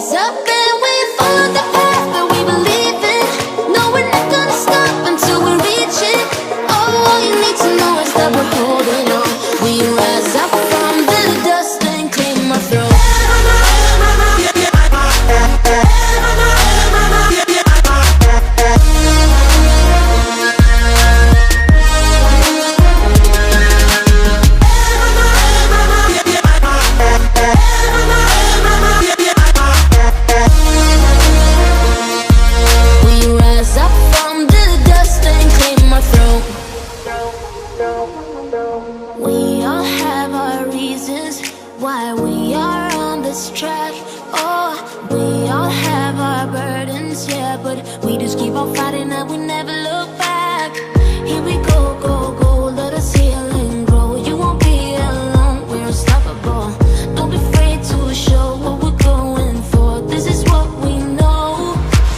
rise up and we follow the path that we believe in. No, we're not gonna stop until we reach it. Oh, all you need to know is that we're holding on. We rise up from the dust and claim our throne. We all have our reasons why we are on this track. Oh, we all have our burdens, yeah, but we just keep on fighting and we never look back. Here we go, go, go, let us heal and grow. You won't be alone, we're unstoppable. Don't be afraid to show what we're going for. This is what we know.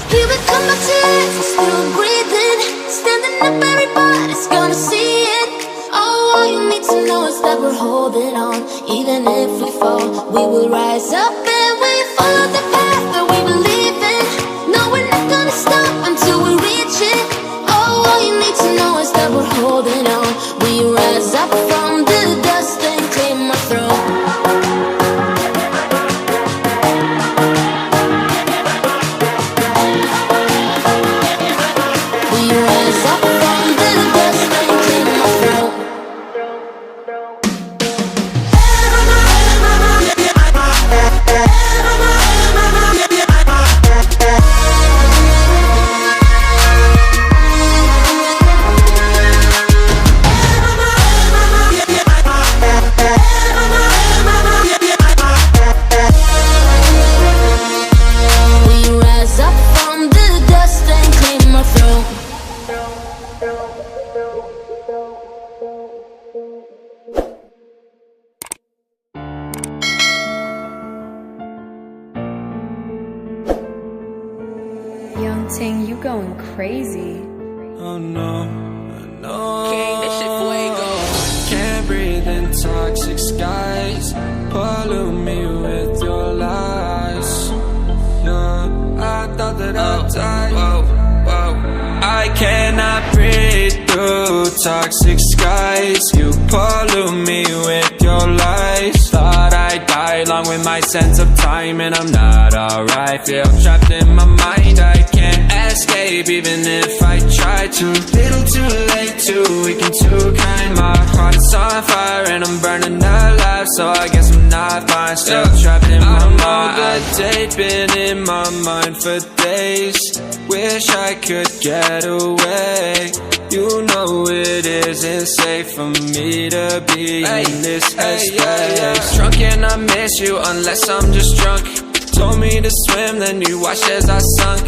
Here we come back to life, we're still breathing. Standing up, everybody's gonna see it. Oh, all you need to know is that we're holding on. Even if we fall, we will rise up and we follow the path that we believe in. No, we're not gonna stop until we reach it. Oh, all you need to know is that we're holding on. We rise up from the dust and claim our throne. We rise up from the dust and claim our throne. Young Ting, you going crazy. Oh no, no. King, this shit fuego. Can't breathe in toxic skies. Pollute me with your lies. Yeah, I thought that I'd die. I cannot breathe through toxic skies. You pollute me with your lies. Thought I'd die along with my sense of time, and I'm not alright. Feel trapped in my mind, I can't escape even if I try to. Little too late, too weak and too kind. My heart is on fire and I'm burning alive, so I guess I'm not fine. Still trapped in my mind. All day been in my mind for days. Wish I could get away. You know it isn't safe for me to be in this headspace. Drunk and I miss you unless I'm just drunk. Told me to swim, then you watched as I sunk.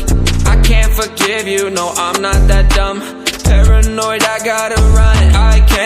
I can't forgive you, no I'm not that dumb. Paranoid, I gotta run. I can't